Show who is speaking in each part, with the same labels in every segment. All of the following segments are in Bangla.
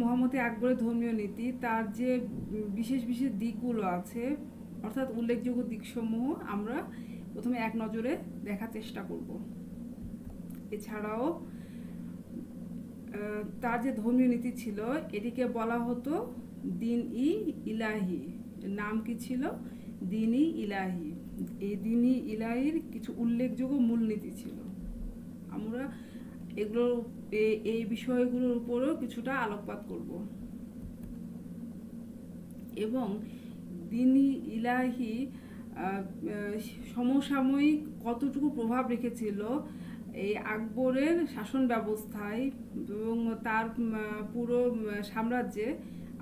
Speaker 1: মোহাম্মদ আকবরের ধর্মীয় নীতি তার যে বিশেষ বিশেষ দিকগুলো আছে, অর্থাৎ উল্লেখযোগ্য দিকসমূহ আমরা প্রথমে এক নজরে দেখার চেষ্টা করব। এছাড়াও তার যে ধর্মীয় নীতি ছিল এটিকে বলা হতো দিন-ই ইলাহি। নাম কি ছিল? দিন-ই ইলাহি। এই দিন-ই ইলাহির কিছু উল্লেখযোগ্য মূলনীতি ছিল। আমরা এগুলো এই বিষয়গুলোর উপরেও কিছুটা আলোকপাত করব। এবং দিন-ই ইলাহি সমসাময়িক কতটুকু প্রভাব রেখেছিল এই আকবরের শাসন ব্যবস্থায় এবং তার পুরো সাম্রাজ্যে,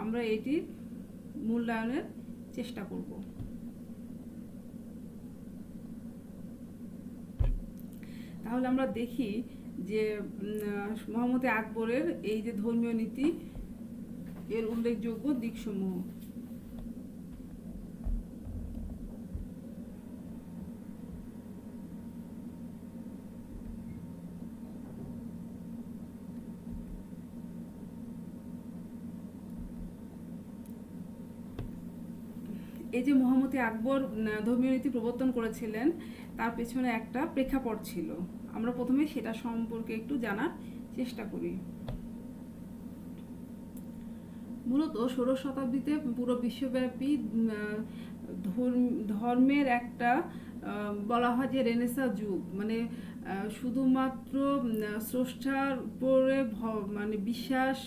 Speaker 1: আমরা এটির মূল্যায়নের চেষ্টা করব। তাহলে আমরা দেখি যে মোহাম্মদ আকবরের এই যে ধর্মীয় নীতি এর উল্লেখযোগ্য দিকসমূহ। এই যে মোহাম্মদ আকবর ধর্মীয় নীতি প্রবর্তন করেছিলেন, তার পেছনে একটা প্রেক্ষাপট ছিল। আমরা প্রথমে সেটা সম্পর্কে একটু জানার চেষ্টা করি। মূলত ষোড়শ শতাব্দীতে পুরো বিশ্বব্যাপী ধর্মের একটা বলা হয় যে রেনেসাঁ যুগ, মানে শুধুমাত্র স্রষ্টার উপরে মানে বিশ্বাস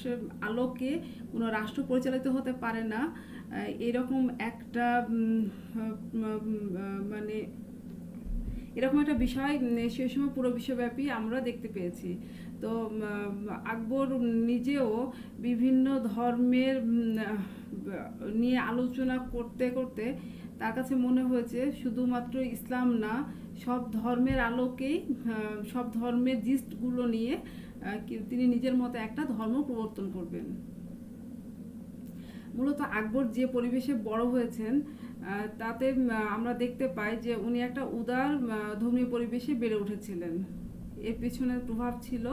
Speaker 1: আলোকে কোনো রাষ্ট্র পরিচালিত হতে পারে না, এরকম একটা মানে এরকম একটা বিষয় সেই সময় পুরো বিশ্বব্যাপী আমরা দেখতে পেয়েছি। তো আকবর নিজেও বিভিন্ন ধর্মের নিয়ে আলোচনা করতে করতে তার কাছে মনে হয়েছে শুধুমাত্র ইসলাম না, সব ধর্মের আলোকেই, সব ধর্মের জিস্টগুলো নিয়ে তিনি নিজের মতো একটা ধর্ম প্রবর্তন করবেন। মূলত আকবর যে পরিবেশে বড় হয়েছেন তাতে আমরা দেখতে পাই যে উনি একটা উদার ধর্মীয় পরিবেশে বেড়ে উঠেছিলেন। এর পেছনের প্রভাব ছিল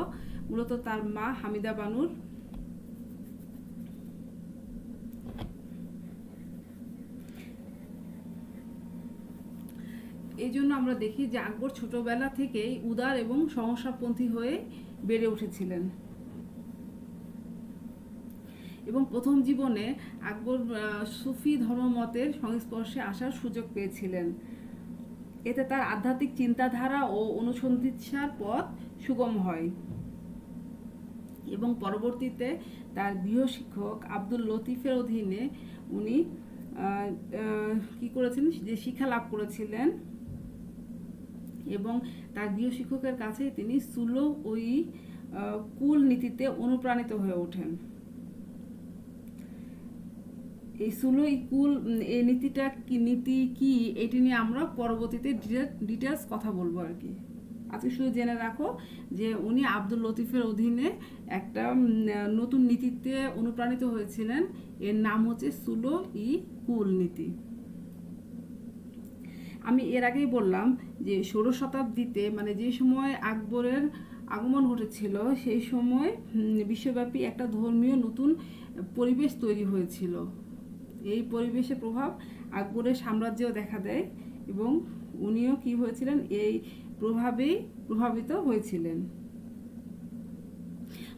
Speaker 1: মূলত তার মা হামিদা বানুর। এই জন্য আমরা দেখি যে আকবর ছোটবেলা থেকেই উদার এবং সহসাপন্থী হয়ে বেড়ে উঠেছিলেন। এবং প্রথম জীবনে আকবর সুফি ধর্মমতের সংস্পর্শে আসার সুযোগ পেয়েছিলেন। এতে তার আধ্যাত্মিক চিন্তাধারা ও অনুসন্ধিৎসার পথ সুগম হয়। এবং পরবর্তীতে তার গৃহশিক্ষক আব্দুল লতিফের অধীনে উনি কি করেছেন, যে শিক্ষা লাভ করেছিলেন এবং তার গৃহশিক্ষকের কাছে তিনি সুলো ওই কুল নীতিতে অনুপ্রাণিত হয়ে ওঠেন। এই সুলো কুল এই নীতিটা কি, নীতি কি, এটি নিয়ে আমরা পরবর্তীতে ডিটেলস কথা বলবো আর কি। আজকে শুধু জেনে রাখো যে উনি আব্দুল লতিফের অধীনে একটা নতুন নীতিতে অনুপ্রাণিত হয়েছিলেন। এর নাম হচ্ছে সুলো কুল নীতি। আমি এর আগেই বললাম যে ষোড়শ শতাব্দীতে, মানে যে সময় আকবরের আগমন ঘটেছিল, সেই সময় বিশ্বব্যাপী একটা ধর্মীয় নতুন পরিবেশ তৈরি হয়েছিল। এই পরিবেশের প্রভাব আকবরের সাম্রাজ্যেও দেখা দেয় এবং উনিও কি হয়েছিলেন, এই প্রভাবেই প্রভাবিত হয়েছিলেন।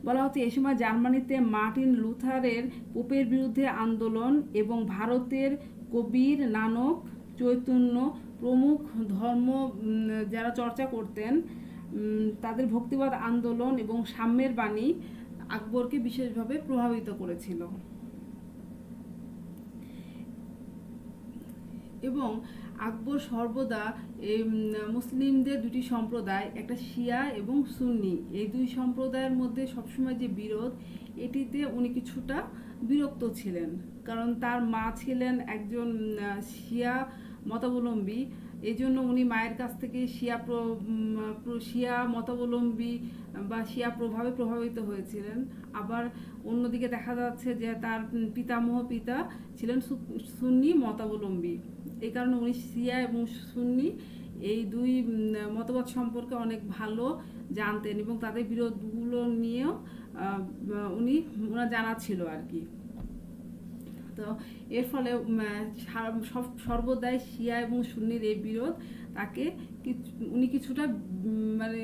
Speaker 1: বলা হচ্ছে এই সময় জার্মানিতে মার্টিন লুথারের পোপের বিরুদ্ধে আন্দোলন এবং ভারতের কবির, নানক, চৈতন্য প্রমুখ ধর্ম যারা চর্চা করতেন তাদের ভক্তিবাদ আন্দোলন এবং সাম্যের বাণী আকবরকে বিশেষভাবে প্রভাবিত করেছিল। এবং আকবর সর্বদা এই মুসলিমদের দুটি সম্প্রদায়, একটা শিয়া এবং সুন্নি, এই দুই সম্প্রদায়ের মধ্যে সবসময় যে বিরোধ, এটিতে উনি কিছুটা বিরক্ত ছিলেন। কারণ তার মা ছিলেন একজন শিয়া মতাবলম্বী, এই জন্য উনি মায়ের কাছ থেকে শিয়া মতাবলম্বী বা শিয়া প্রভাবে প্রভাবিত হয়েছিলেন। আবার অন্যদিকে দেখা যাচ্ছে যে তার পিতা ছিলেন সুন্নি মতাবলম্বী। এই কারণে উনি শিয়া এবং সুন্নি এই দুই মতবাদ সম্পর্কে অনেক ভালো জানতেন এবং তাদের বিরোধগুলো নিয়েও ওনার জানা ছিল আর কি। তো এর ফলে সর্বদাই শিয়া এবং সুন্নির এই বিরোধ তাকে উনি কিছুটা মানে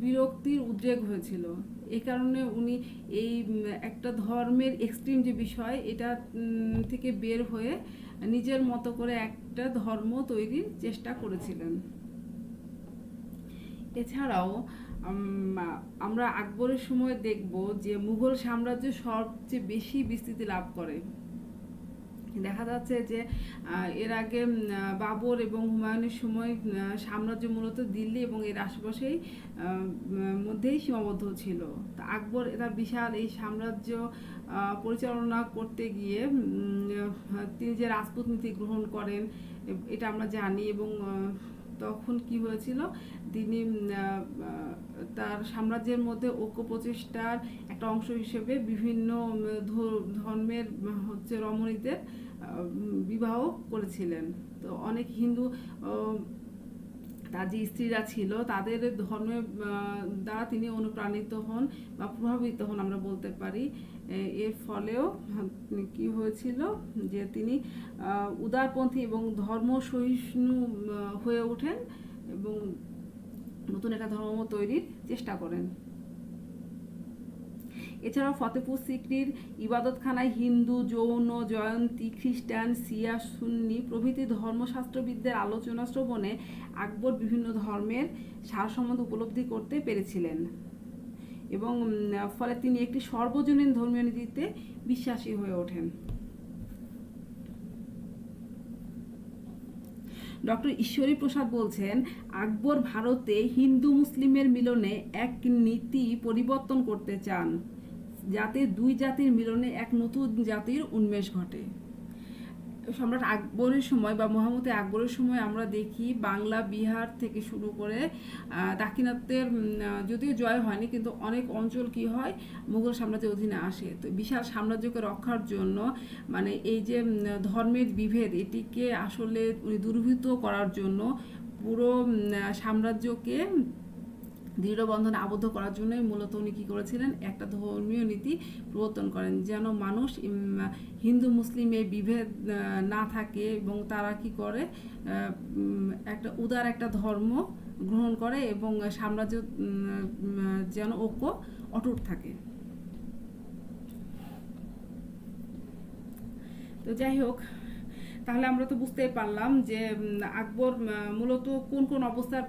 Speaker 1: বিরক্তির উদ্রেক হয়েছিল। এই কারণে উনি এই একটা ধর্মের এক্সট্রিম যে বিষয় এটা থেকে বের হয়ে নিজের মতো করে একটা ধর্ম তৈরির চেষ্টা করেছিলেন। এছাড়াও আমরা আকবরের সময় দেখব যে মুঘল সাম্রাজ্য সবচেয়ে বেশি বিস্তৃতি লাভ করে। দেখা যাচ্ছে যে এর আগে বাবর এবং হুমায়ুনের সময় সাম্রাজ্য মূলত দিল্লি এবং এর আশেপাশেই মধ্যেই সীমাবদ্ধ ছিল। তা আকবর তার বিশাল এই সাম্রাজ্য পরিচালনা করতে গিয়ে তিনি যে রাজপুত নীতি গ্রহণ করেন এটা আমরা জানি। এবং তখন কি হয়েছিল, তিনি তার সাম্রাজ্যের মধ্যে ঐক্য প্রচেষ্টার একটা অংশ হিসেবে বিভিন্ন ধর্মের রমণীদের বিবাহ করেছিলেন। তো অনেক হিন্দু তার যে স্ত্রীরা ছিল তাদের ধর্মের দ্বারা তিনি অনুপ্রাণিত হন বা প্রভাবিত হন আমরা বলতে পারি। এর ফলেও কি হয়েছিল যে তিনি উদারপন্থী এবং ধর্ম সহিষ্ণু হয়ে ওঠেন এবং নতুন একটা ধর্ম তৈরির চেষ্টা করেন। এছাড়াও ফতেপুর সিক্রির ইবাদতখানায় হিন্দু, জৈন, জয়ন্তী, খ্রিস্টান, শিয়া, সুন্নি প্রভৃতি ধর্মশাস্ত্রবিদদের আলোচনা শ্রবণে আকবর বিভিন্ন ধর্মের সারসম্বন্ধ উপলব্ধি করতে পেরেছিলেন এবং ফলে তিনি একটি সর্বজনীন ধর্মীয় নীতিতে বিশ্বাসী হয়ে ওঠেন। ডক্টর ঈশ্বরী প্রসাদ বলছেন, আকবর ভারতে হিন্দু মুসলিমের মিলনে এক নীতি পরিবর্তন করতে চান যাতে দুই জাতির মিলনে এক নতুন জাতির উন্মেষ ঘটে। সম্রাট আকবরের সময় বা মোহাম্মদ আকবরের সময় আমরা দেখি বাংলা, বিহার থেকে শুরু করে দাক্ষিণাত্যের যদিও জয় হয়নি কিন্তু অনেক অঞ্চল কি হয় মুঘল সাম্রাজ্যের অধীনে আসে। তো বিশাল সাম্রাজ্যকে রক্ষার জন্য মানে এই যে ধর্মের বিভেদ এটিকে আসলে দূরীভূত করার জন্য পুরো সাম্রাজ্যকে দৃঢ়বন্ধনে আবদ্ধ করার জন্যই মূলত উনি কী করেছিলেন, একটা ধর্মীয় নীতি প্রবর্তন করেন যেন মানুষ হিন্দু মুসলিম এই বিভেদ না থাকে এবং তারা কি করে একটা উদার একটা ধর্ম গ্রহণ করে এবং সাম্রাজ্য যেন ঐক্য অটুট থাকে। তো যাই হোক, তাহলে আমরা তো বুঝতেই পারলাম যে আকবর মূলত কোন কোন অবস্থার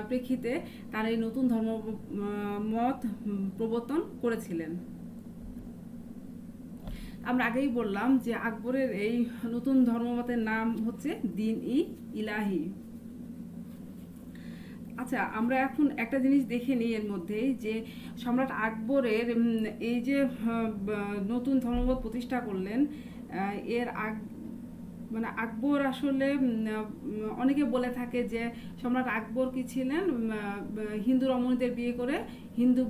Speaker 1: প্রেক্ষিতে তার এই নতুন ধর্মমত প্রবর্তন করেছিলেন। আমরা আগেই বললাম যে আকবরের এই নতুন ধর্মমতের নাম হচ্ছে দ্বীন-ই-ইলাহি। আচ্ছা, আমরা এখন একটা জিনিস দেখে নিই এর মধ্যে যে সম্রাট আকবরের এই যে নতুন ধর্মমত প্রতিষ্ঠা করলেন এর মানে আকবর আসলে অনেকে বলে থাকে যে সম্রাট আকবর কি ছিলেন হিন্দু রমণীদের বিয়ে করে হিন্দু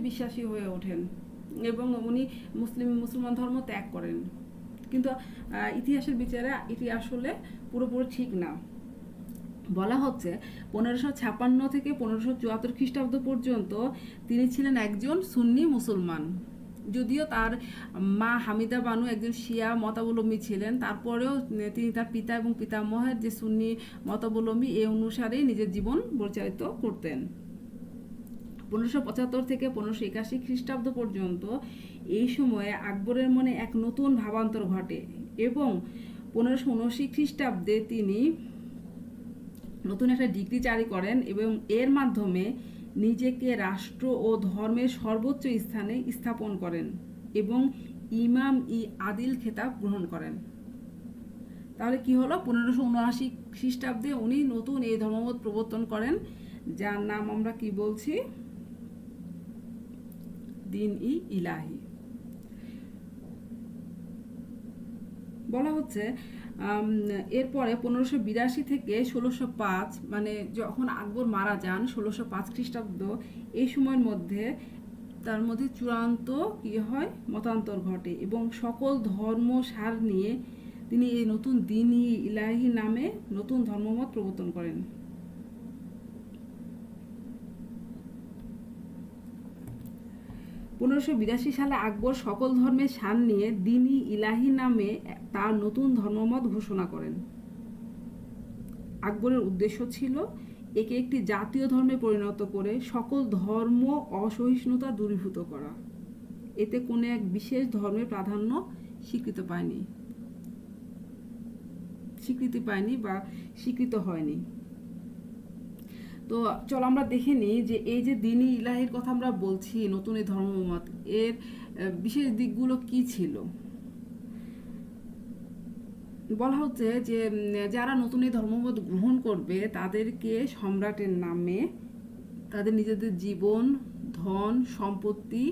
Speaker 1: বিশ্বাসী হয়ে ওঠেন এবং উনি মুসলমান ধর্ম ত্যাগ করেন। কিন্তু ইতিহাসের বিচারে এটি আসলে পুরোপুরি ঠিক না। বলা হচ্ছে 1556 থেকে 1574 খ্রিস্টাব্দ পর্যন্ত তিনি ছিলেন একজন সুন্নি মুসলমান। যদিও তার মা হামিদা বানু একজন শিয়া মতাবলম্বী ছিলেন, তারপরেও তিনি তার পিতা এবং পিতামহের যে সুন্নি মতাবলম্বী এই অনুসারেই নিজের জীবন পরিচালিত করতেন। 1575 থেকে 1581 খ্রিস্টাব্দ পর্যন্ত এই সময়ে আকবরের মনে এক নতুন ভাবান্তর ঘটে এবং 1579 খ্রিস্টাব্দে তিনি নতুন একটা ডিগ্রি জারি করেন এবং এর মাধ্যমে নিজেকে রাষ্ট্র ও ধর্মের সর্বোচ্চ স্থানে স্থাপন করেন এবং ইমাম-ই-আদিল খেতাব গ্রহণ করেন। তাহলে কি হলো, 1579 খ্রিস্টাব্দে উনি নতুন এই ধর্মমত প্রবর্তন করেন যার নাম আমরা কি বলছি, দ্বীন-ই-ইলাহি। বলা হচ্ছে এরপরে 1582 থেকে 1605 মানে যখন আকবর মারা যান 1605 খ্রিস্টাব্দ, এই সময়ের মধ্যে তার মধ্যে চূড়ান্ত কি হয় মতান্তর ঘটে এবং সকল ধর্ম সার নিয়ে তিনি এই নতুন দ্বীন-ই-ইলাহি নামে নতুন ধর্মমত প্রবর্তন করেন। 1582 সালে আকবর সকল ধর্মের শান নিয়ে দ্বীন-ই ইলাহি নামে তার নতুন ধর্মমত ঘোষণা করেন। আকবরের উদ্দেশ্য ছিল একে একটি জাতীয় ধর্মে পরিণত করে সকল ধর্ম অসহিষ্ণুতা দূরীভূত করা। এতে কোনো এক বিশেষ ধর্মের প্রাধান্য স্বীকৃতি পায়নি বা স্বীকৃত হয়নি। তো চলো আমরা দেখে নিই যে এই যে দ্বীন-ই ইলাহির কথা আমরা বলছি, নতুন এই ধর্মমত, এর বিশেষ দিকগুলো কি ছিল। বলা হচ্ছে যে যারা নতুন এই ধর্মমত গ্রহণ করবে তাদেরকে সম্রাটের নামে তাদের নিজেদের জীবন, ধন, সম্পত্তি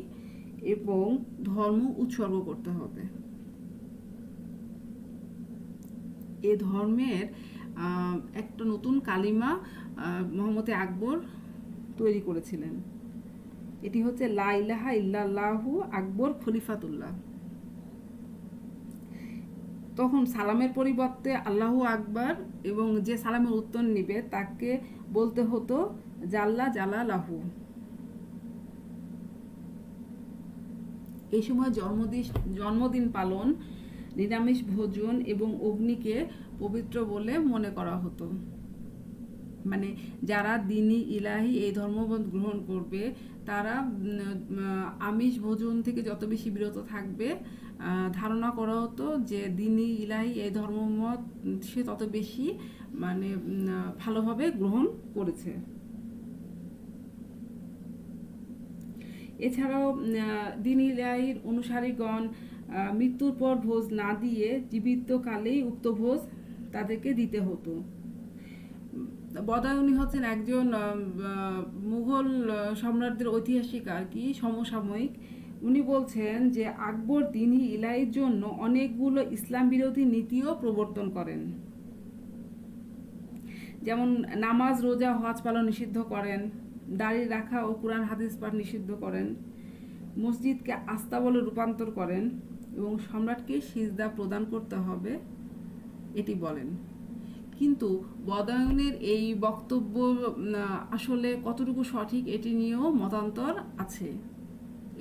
Speaker 1: এবং ধর্ম উৎসর্গ করতে হবে। এ ধর্মের একটা নতুন কালিমা মোহাম্মদ আকবর তৈরি করেছিলেন। এটি হচ্ছে লা ইলাহা ইল্লাল্লাহু আকবর খলিফাতুল্লাহ। তখন সালামের পরিবর্তে আল্লাহু আকবার এবং যে সালামের উত্তর নিবে তাকে বলতে হতো জাল্লা জালালাহু। এই সময় জন্মদিন পালন, নিরামিষ ভোজন এবং অগ্নিকে পবিত্র বলে মনে করা হতো। মানে যারা দ্বীন-ই ইলাহি এই ধর্মমত গ্রহণ করবে তারা আমিষ ভোজন থেকে যত বেশি বিরত থাকবে, ধারণা করা হতো যে দ্বীন-ই ইলাহি এই ধর্মমত সে তত বেশি মানে ভালোভাবে গ্রহণ করেছে। এছাড়াও দ্বীন-ই ইলাহির অনুসারীগণ মৃত্যুর পর ভোজ না দিয়ে জীবিতকালেই উক্ত ভোজ তাদেরকে দিতে হতো। বদায়ুনি হচ্ছেন একজন মুঘল সম্রাটদের ঐতিহাসিক আর কি সমসাময়িক। উনি বলছেন যে আকবর দ্বীন-ই ইলাহির জন্য অনেকগুলো ইসলাম বিরোধী নীতিও প্রবর্তন করেন। যেমন নামাজ, রোজা, হজ পালন নিষিদ্ধ করেন, দাড়ি রাখা ও কুরআন হাদিস পাঠ নিষিদ্ধ করেন, মসজিদকে আস্তাবলে রূপান্তর করেন এবং সম্রাটকে সিজদা প্রদান করতে হবে এটি বলেন। কিন্তু বদায়ুনের এই বক্তব্য আসলে কতটুকু সঠিক এটি নিয়েও মতান্তর আছে।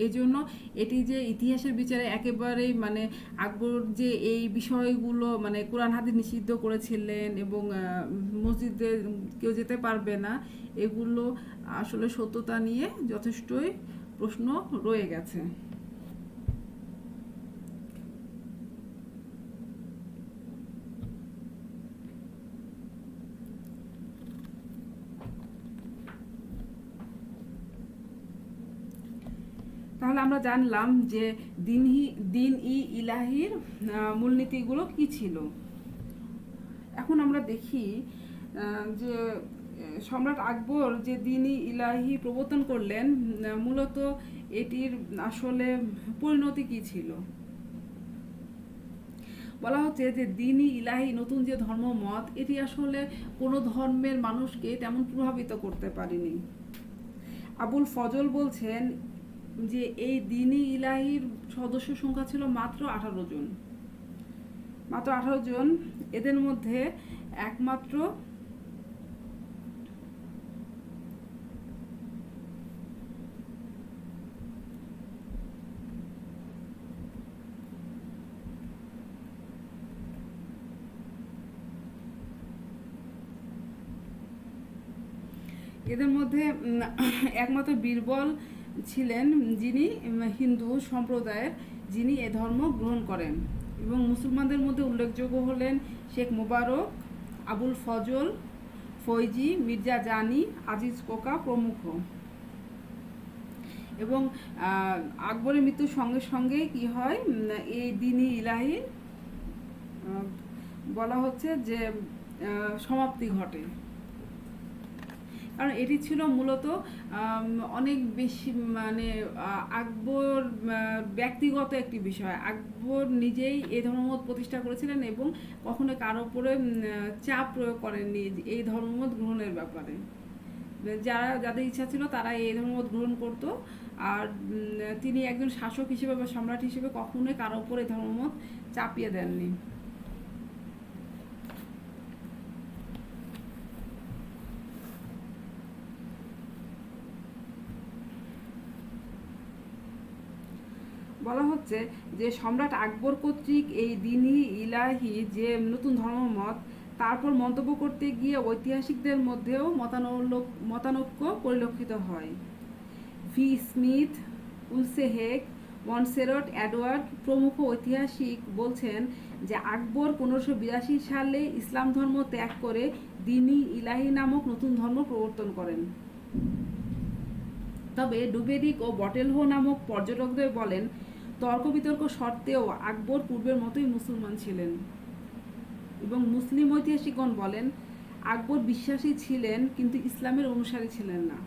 Speaker 1: এই জন্য এটি যে ইতিহাসের বিচারে একেবারেই মানে আকবর যে এই বিষয়গুলো মানে কোরআন হাদিস নিষিদ্ধ করেছিলেন এবং মসজিদে কেউ যেতে পারবে না, এগুলো আসলে সত্যতা নিয়ে যথেষ্টই প্রশ্ন রয়ে গেছে। তাহলে আমরা জানলাম যে দ্বীন-ই ইলাহির মূলনীতিগুলো কি ছিল। এখন আমরা দেখি যে সম্রাট আকবর যে দ্বীন-ই ইলাহি প্রবর্তন করলেন, মূলত এটির আসলে পরিণতি কি ছিল। বলা হচ্ছে যে দ্বীন-ই ইলাহি নতুন যে ধর্মমত, এটি আসলে কোনো ধর্মের মানুষকে তেমন প্রভাবিত করতে পারেনি। আবুল ফজল বলছেন যে এই দ্বীন-ই ইলাহির সদস্য সংখ্যা ছিল মাত্র 18 জন। মাত্র 18 জন। এদের মধ্যে একমাত্র একমাত্র বীরবল ছিলেন যিনি হিন্দু সম্প্রদায়ের, যিনি এ ধর্ম গ্রহণ করেন। এবং মুসলমানদের মধ্যে উল্লেখযোগ্য হলেন শেখ মোবারক, আবুল ফজল, ফৈজি, মির্জা জানি, আজিজ কোকা প্রমুখ। এবং আকবরের মৃত্যুর সঙ্গে সঙ্গে কি হয়, এই দ্বীন-ই ইলাহি বলা হচ্ছে যে সমাপ্তি ঘটে। কারণ এটি ছিল মূলত অনেক বেশি মানে আকবর ব্যক্তিগত একটি বিষয়। আকবর নিজেই এই ধর্মমত প্রতিষ্ঠা করেছিলেন এবং কখনো কারো উপরে চাপ প্রয়োগ করেননি এই ধর্মমত গ্রহণের ব্যাপারে। যাদের ইচ্ছা ছিল তারা এই ধর্মমত গ্রহণ করত। আর তিনি একজন শাসক হিসেবে বা সম্রাট হিসেবে কখনোই কারো উপরে এই ধর্মমত চাপিয়ে দেননি। হচ্ছে যে সম্রাট আকবর কর্তৃক এই দিনী ইলাহি যে নতুন ধর্মমত, তারপর মন্তব্য করতে গিয়ে ঐতিহাসিকদের মধ্যেও মতানৈক্য পরিলক্ষিত হয়। ভি স্মিথ, উলসেহেক, মনসেরট এডওয়ার্ড প্রমুখ ঐতিহাসিক বলছেন যে আকবর 1582 সালে ইসলাম ধর্ম ত্যাগ করে দিনী ইলাহি নামক নতুন ধর্ম প্রবর্তন করেন। তবে ডুবেরিক ও বটেলহো নামক পর্যটকদের বলেন, তর্ক বিতর্ক সত্ত্বেও আকবর পূর্বের মতোই মুসলমান ছিলেন। এবং মুসলিম ঐতিহাসিকগণ বলেন, আকবর বিশ্বাসী ছিলেন কিন্তু ইসলামের অনুসারী ছিলেন না।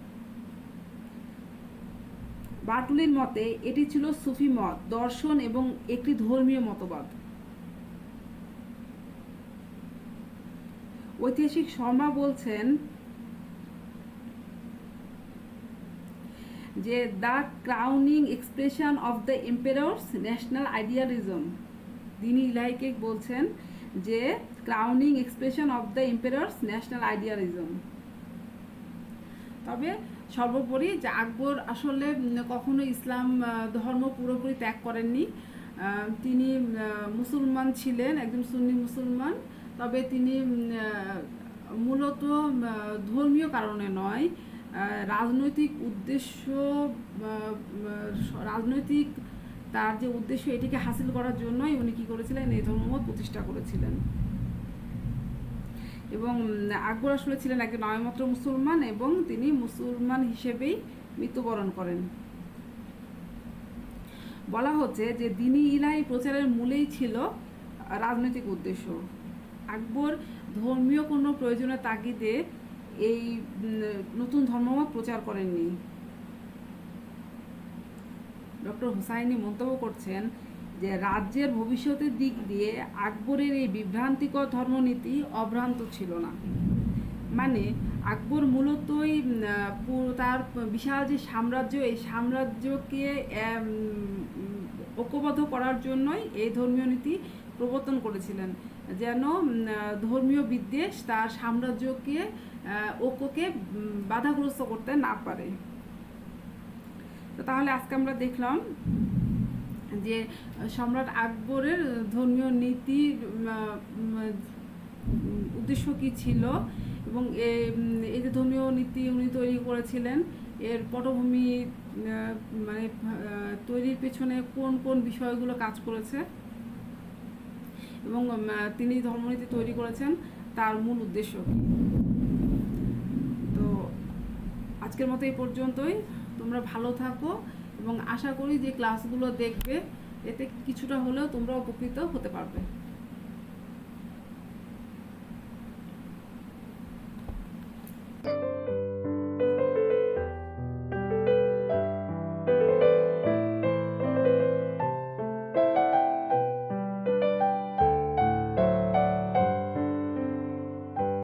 Speaker 1: বার্টুলির মতে এটি ছিল সুফি মত, দর্শন এবং একটি ধর্মীয় মতবাদ। ঐতিহাসিক শর্মা বলছেন যে the crowning expression of the emperor's national idealism, দিনী ইলাহিকে বলছেন যে crowning expression of the emperor's national idealism. তবে সর্বোপরি যে আকবর আসলে কখনো ইসলাম ধর্ম পুরোপুরি ত্যাগ করেননি। তিনি মুসলমান ছিলেন, একজন সুন্নি মুসলমান। তবে তিনি মূলত ধর্মীয় কারণে নয়, রাজনৈতিক উদ্দেশ্য, রাজনৈতিক তার যে উদ্দেশ্য এটিকে হাসিল করার জন্যই উনি কী করেছিলেন, এই ধর্মমত প্রতিষ্ঠা করেছিলেন। এবং আকবর আসলে ছিলেন একজন নামমাত্র মুসলমান এবং তিনি মুসলমান হিসেবেই মৃত্যুবরণ করেন। বলা হচ্ছে যে দিনী ইলাহি প্রচারের মূলেই ছিল রাজনৈতিক উদ্দেশ্য। আকবর ধর্মীয় কোনো প্রয়োজনের তাগিদে এই নতুন ধর্মমত প্রচার করেননি। ডক্টর হুসাইনি মন্তব্য করছেন যে রাজ্যের ভবিষ্যতের দিক দিয়ে আকবরের এই বিভ্রান্তিকর ধর্মনীতি অভ্রান্ত ছিল না। মানে আকবর মূলতই তার বিশাল যে সাম্রাজ্য, এই সাম্রাজ্যকে ঐক্যবদ্ধ করার জন্যই এই ধর্মীয় নীতি প্রবর্তন করেছিলেন, যেন ধর্মীয় বিদ্বেষ তার সাম্রাজ্যকে ঐক্যকে বাধাগ্রস্ত করতে না পারে। তো তাহলে আজকে আমরা দেখলাম যে সম্রাট আকবরের ধর্মীয় নীতির উদ্দেশ্য কী ছিল এবং এই যে ধর্মীয় নীতি উনি তৈরি করেছিলেন, এর পটভূমি মানে তৈরির পেছনে কোন কোন বিষয়গুলো কাজ করেছে এবং তিনি ধর্মনীতি তৈরি করেছেন তার মূল উদ্দেশ্য কী। তো আজকের মতো এই পর্যন্তই। তোমরা ভালো থাকো এবং আশা করি যে ক্লাসগুলো দেখবে এতে কিছুটা হলেও তোমরা উপকৃত হতে পারবে।